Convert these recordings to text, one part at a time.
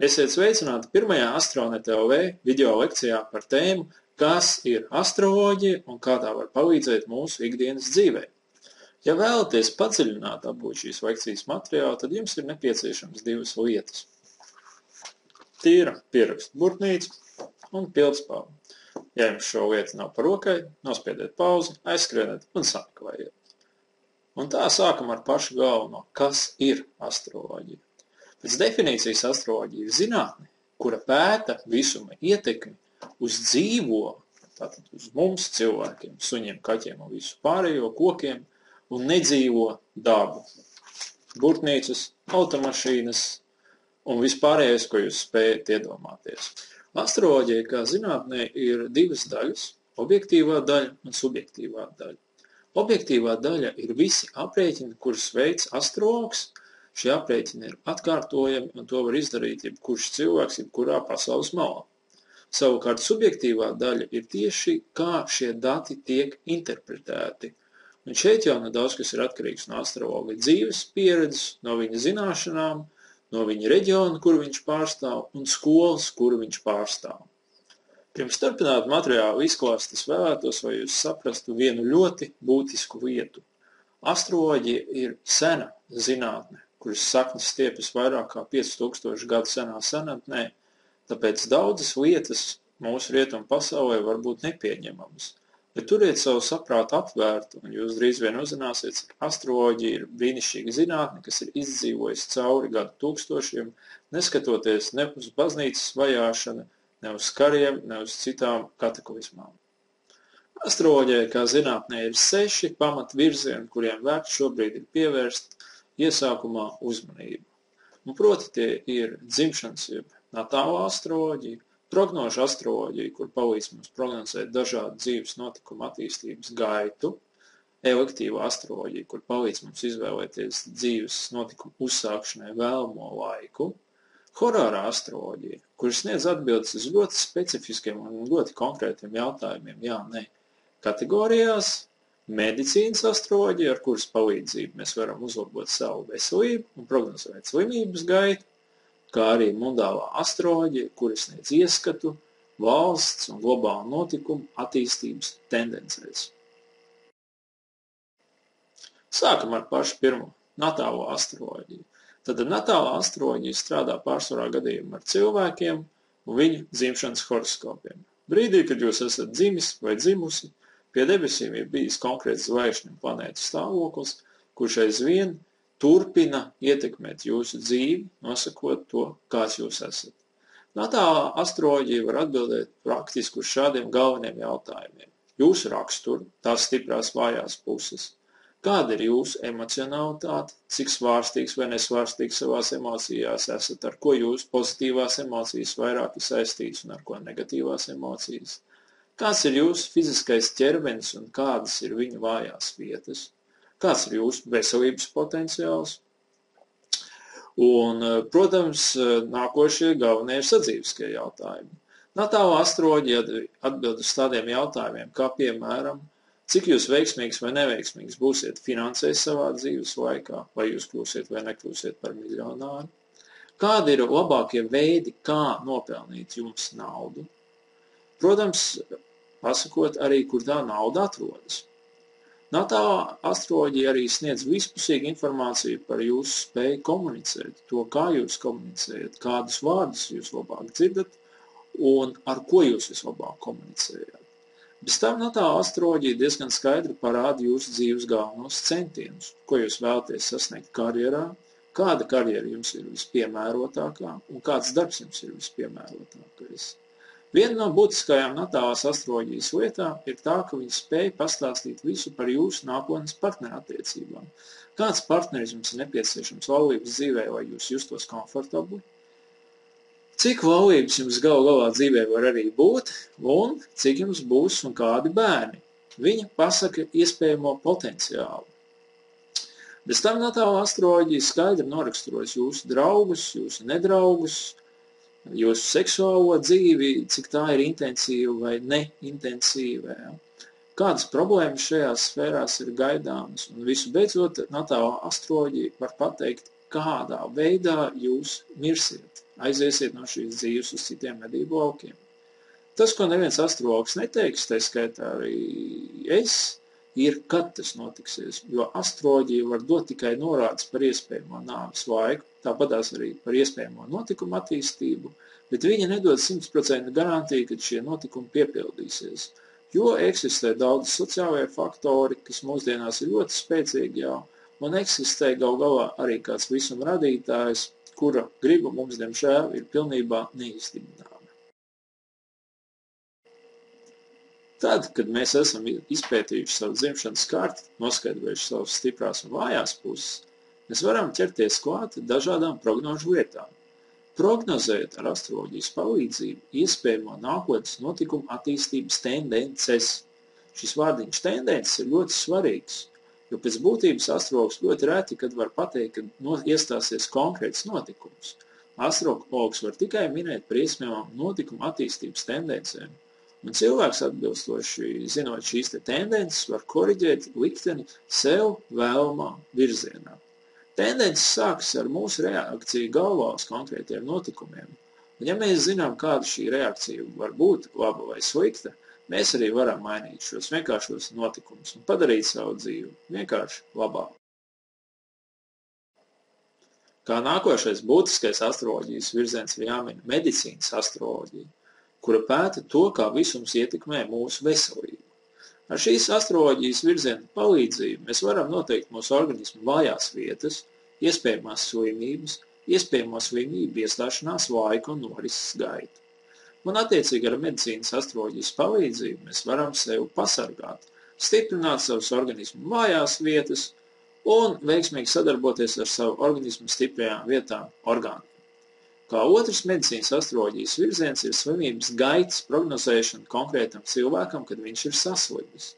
Esiet sveicināti pirmajā Astronet TV video lekcijā par tēmu, kas ir astroloģija un kā tā var palīdzēt mūsu ikdienas dzīvē. Ja vēlaties padziļināt apgūt šīs lekcijas materiālu, tad jums ir nepieciešams divas lietas. Tīra pierakstu burtnīca un pildspalva. Ja jums šo lietu nav par rokai, nospiediet pauzi, aizskrieniet un sameklējiet. Un tā sākam ar pašu galveno, kas ir astroloģija. Pēc definīcijas astroloģija ir zinātne, kura pēta visuma ietekmi uz dzīvo, tātad uz mums cilvēkiem, suņiem, kaķiem un visu pārējo kokiem, un nedzīvo dabu. Burtnīcas, automašīnas un vispārējais, ko jūs spējat iedomāties. Astroloģija, kā zinātnē, ir divas daļas – objektīvā daļa un subjektīvā daļa. Objektīvā daļa ir visi aprēķini, kurus veids astrologs. Šie aprēķini ir atkārtojami, un to var izdarīt jebkurš cilvēks, jebkurā pasaules malā. Savukārt subjektīvā daļa ir tieši, kā šie dati tiek interpretēti. Un šeit jau nedaudz, kas ir atkarīgs no astrologa dzīves pieredzes, no viņa zināšanām, no viņa reģiona, kuru viņš pārstāv, un skolas, kuru viņš pārstāv. Pirms turpināt materiālu izklāstu, es vēlētos, lai jūs saprastu vienu ļoti būtisku lietu. Astroloģija ir sena zinātne, kuras saknes stiepjas vairāk kā 5000 gadu senā senatnē, tāpēc daudzas lietas mūsu rietumu pasaulē var būt nepieņemamas. Bet turiet savu saprātu apvērtu, un jūs drīz vien uzzināsiet, ka astroloģija ir brīnišķīga zinātne, kas ir izdzīvojusi cauri gadu tūkstošiem, neskatoties ne uz baznīcas vajāšanu, ne uz kariem, ne uz citām kataklizmām. Astroloģijai kā zinātnē ir 6 pamatvirzieni, kuriem vērts šobrīd ir pievērst iesākumā uzmanību. Un proti tie ir dzimšanas jeb natāla astroloģija, prognožu astroloģija, kur palīdz mums prognozēt dažādu dzīves notikumu attīstības gaitu, elektīva astroloģija, kur palīdz mums izvēlēties dzīves notikumu uzsākšanai vēlamo laiku, horārā astroloģija, kur sniedz atbildes uz ļoti specifiskiem un ļoti konkrētiem jautājumiem, jā, nē, kategorijās, medicīnas astroloģija, ar kuras palīdzību mēs varam uzlabot savu veselību un prognozēt slimības gaitu, kā arī mundālā astroloģija, kuras sniedz ieskatu valsts un globālu notikumu attīstības tendencēs. Sākam ar pašu pirmo – natālo astroloģiju. Tad natālā astroloģija strādā pārsvarā gadījumā ar cilvēkiem un viņu dzimšanas horoskopiem. Brīdī, kad jūs esat dzimis vai dzimusi, pie debesīm ir bijis konkrēts zvaigžņu planētu stāvoklis, kurš aizvien turpina ietekmēt jūsu dzīvi, nosakot to, kāds jūs esat. Natālā astroloģija var atbildēt praktiski uz šādiem galveniem jautājumiem. Jūsu raksturu, tās stiprās vājās puses, kāda ir jūsu emocionalitāte, cik svārstīgs vai nesvārstīgs savās emocijās esat, ar ko jūs pozitīvās emocijas vairāk ir saistīts un ar ko negatīvās emocijas. Kāds ir jūsu fiziskais ķermenis un kādas ir viņa vājās vietas? Kāds ir jūsu veselības potenciāls? Un, protams, nākošie galvenie ir sadzīviskie jautājumi. Natālā astroloģija atbild uz tādiem jautājumiem, kā piemēram, cik jūs veiksmīgs vai neveiksmīgs būsiet finansēs savā dzīves laikā, vai jūs kļūsiet vai nekļūsiet par miljonāru? Kādi ir labākie veidi, kā nopelnīt jums naudu? Protams, pasakot arī, kur tā nauda atrodas. Natālā astroloģija arī sniedz vispusīgu informāciju par jūsu spēju komunicēt, to, kā jūs komunicējat, kādus vārdus jūs labāk dzirdat un ar ko jūs vislabāk komunicējat. Bez tam natālā astroloģija diezgan skaidri parāda jūsu dzīves galvenos centienus, ko jūs vēlaties sasniegt karjerā, kāda karjera jums ir vispiemērotākā un kāds darbs jums ir vispiemērotākais. Viena no būtiskajām natālās astroloģijas lietām ir tā, ka viņi spēj pastāstīt visu par jūsu nākotnes partnerattiecībām. Kāds partneris jums ir nepieciešams laulības dzīvē, lai jūs justos komfortabli? Cik laulības jums galā dzīvē var arī būt, un cik jums būs un kādi bērni? Viņa pasaka iespējamo potenciālu. Bez tam natālā astroloģija skaidri noraksturos jūsu draugus, jūsu nedraugus, jūsu seksuālo dzīvi, cik tā ir intensīva vai neintensīva. Ja? Kādas problēmas šajās sfērās ir gaidāmas, un visu beidzot natālā astroloģija var pateikt, kādā veidā jūs mirsiet. aiziesiet no šīs dzīves uz citiem medību laukiem. Tas, ko neviens astrologs neteiks, tā skaitā arī es, ir, kad tas notiksies, jo astroloģija var dot tikai norādes par iespējamo nāves laiku, tāpatās arī par iespējamo notikumu attīstību, bet viņa nedod 100% garantiju, ka šie notikumi piepildīsies, jo eksistē daudz sociālajie faktori, kas mūsdienās ir ļoti spēcīgi jau, un eksistē gal galā arī kāds visuma radītājs, kura griba mums, diemžēl, ir pilnībā neizdibināma. Tad, kad mēs esam izpētījuši savu dzimšanas karti, noskaidrojuši savas stiprās un vājās puses, mēs varam ķerties klāt dažādām prognožu lietām. Prognozēt ar astroloģijas palīdzību iespējamo nākotnes notikumu attīstības tendences. Šis vārdiņš tendences ir ļoti svarīgs, jo pēc būtības astrologs ļoti reti, kad var pateikt, ka iestāsies konkrēts notikums. Astrologs var tikai minēt par iespējamām notikumu attīstības tendencēm. Un cilvēks atbilstoši zinot šīs tendences var koriģēt likteni sev vēlamā virzienā. Tendences sākas ar mūsu reakciju galvā uz konkrētiem notikumiem. Un ja mēs zinām, kāda šī reakcija var būt, laba vai slikta, mēs arī varam mainīt šos vienkāršos notikumus un padarīt savu dzīvi vienkārši labāk. Kā nākošais būtiskais astroloģijas virziens ir jāmin medicīnas astroloģija, kura pēta to, kā visums ietekmē mūsu veselību. Ar šīs astroloģijas virziena palīdzību mēs varam noteikt mūsu organismu vājās vietas, iespējamās slimības, iespējamo slimību iestāšanās laiku un norises gaitu. Un attiecīgi ar medicīnas astroloģijas palīdzību mēs varam sevi pasargāt, stiprināt savus organismu vājās vietas un veiksmīgi sadarboties ar savu organismu stiprajām vietām orgāniem. Kā otrs medicīnas astroloģijas virziens ir slimības gaitas prognozēšana konkrētam cilvēkam, kad viņš ir saslimis.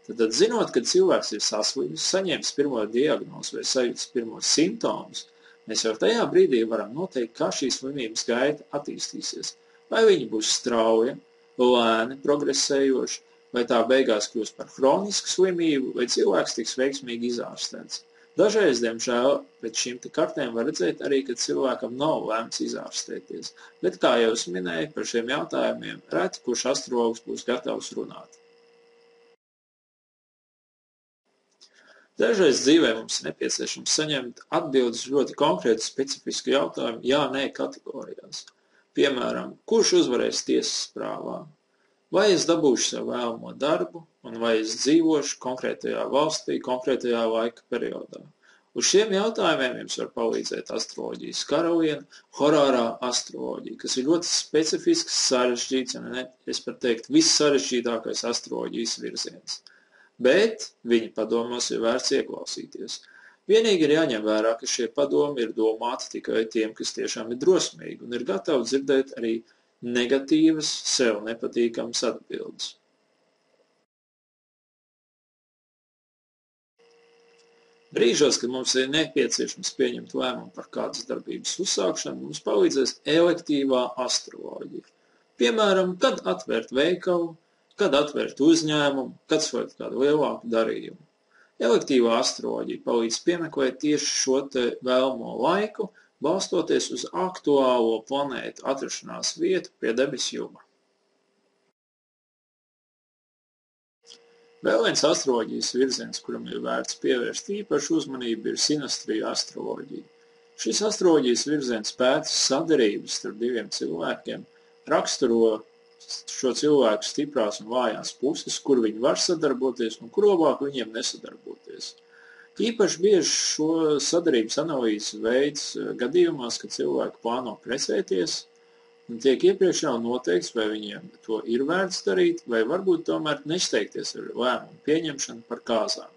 Tad, zinot, kad cilvēks ir saslimis, saņems pirmo diagnozi vai sajūtas pirmos simptomus, mēs jau tajā brīdī varam noteikt, kā šī slimības gaita attīstīsies. Vai viņa būs strauja, lēni progresējoša, vai tā beigās kļūs par hronisku slimību, vai cilvēks tiks veiksmīgi izārstēts. Dažreiz, diemžēl, pēc šīm kartēm var redzēt arī, ka cilvēkam nav lemts izārstēties, bet, kā jau es minēju, par šiem jautājumiem reti, kurš astrologs būs gatavs runāt. Dažreiz dzīvē mums ir nepieciešams saņemt atbildes ļoti konkrētu specifisku jautājumu jā-nē kategorijās. Piemēram, kurš uzvarēs tiesas prāvā? Vai es dabūšu sev vēlamo darbu, un vai es dzīvošu konkrētajā valstī, konkrētajā laika periodā. Uz šiem jautājumiem jums var palīdzēt astroloģijas karaliene horārā astroloģija, kas ir ļoti specifisks, sarežģīts, un es pat teiktu, vissarežģītākais astroloģijas virziens. Bet viņa padomos ir vērts ieklausīties. Vienīgi ir jāņem vērā, ka šie padomi ir domāti tikai tiem, kas tiešām ir drosmīgi un ir gatavi dzirdēt arī negatīvas, sev nepatīkamas atbildes. Brīžos, kad mums ir nepieciešams pieņemt lēmumu par kādas darbības uzsākšanu, mums palīdzēs elektīvā astroloģija. Piemēram, kad atvērt veikalu, kad atvērt uzņēmumu, kad slēgt kādu lielāku darījumu. Elektīvā astroloģija palīdz piemeklēt tieši šo te vēlamo laiku, balstoties uz aktuālo planētu atrašanās vietu pie debesjuma. Vēl viens astroloģijas virziens, kuram ir vērts pievērst īpašu uzmanību, ir sinastrija astroloģija. Šis astroloģijas virziens pēta sadarības starp diviem cilvēkiem, raksturo šo cilvēku stiprās un vājās puses, kur viņi var sadarboties un kur labāk viņiem nesadarboties. Īpaši bieži šo sadarības analīzes veids gadījumos, kad cilvēki plāno precēties, un tiek iepriekš jau noteikts, vai viņiem to ir vērts darīt, vai varbūt tomēr nesteigties ar lēmumu pieņemšanu par kāzām.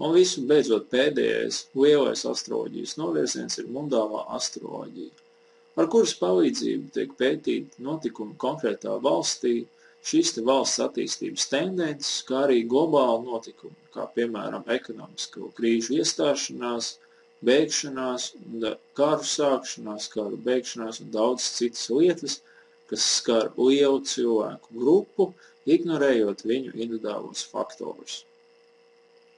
Un visu beidzot pēdējais lielais astroloģijas novirziens ir mundālā astroloģija, ar kuras palīdzību tiek pētīti notikumi konkrētā valstī, šīs te valsts attīstības tendences, kā arī globāli notikumi, kā piemēram ekonomisko krīžu iestāšanās, beigšanās, karu sākšanās, karu beigšanās un daudz citas lietas, kas skar lielu cilvēku grupu, ignorējot viņu individuālos faktorus.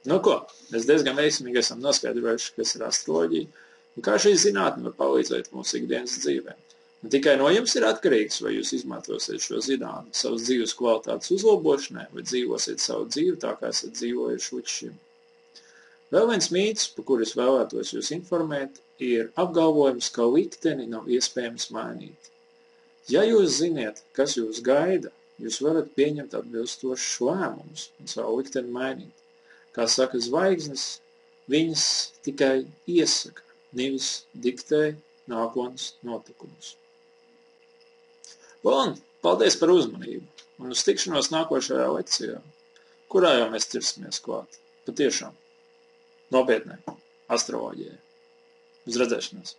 Nu ko, mēs diezgan veiksmīgi esam noskaidrojuši, kas ir astroloģija un kā šī zinātne var palīdzēt mūsu ikdienas dzīvē. Un tikai no jums ir atkarīgs, vai jūs izmantosiet šo zinātni savas dzīves kvalitātes uzlabošanai vai dzīvosiet savu dzīvi tā, kā esat dzīvojuši līdz šim. Vēl viens mīts, par kuru es vēlētos jūs informēt, ir apgalvojums, ka likteni nav iespējams mainīt. Ja jūs ziniet, kas jūs gaida, jūs varat pieņemt atbilstošus lēmumus un savu likteni mainīt. Kā saka zvaigznes, viņas tikai iesaka, nevis diktē nākotnes notikumus. Un paldies par uzmanību un uz tikšanos nākošajā lekcijā, kurā jau mēs ķersimies klāt. Patiešām, nopietnē, astroloģijai. Uz redzēšanos!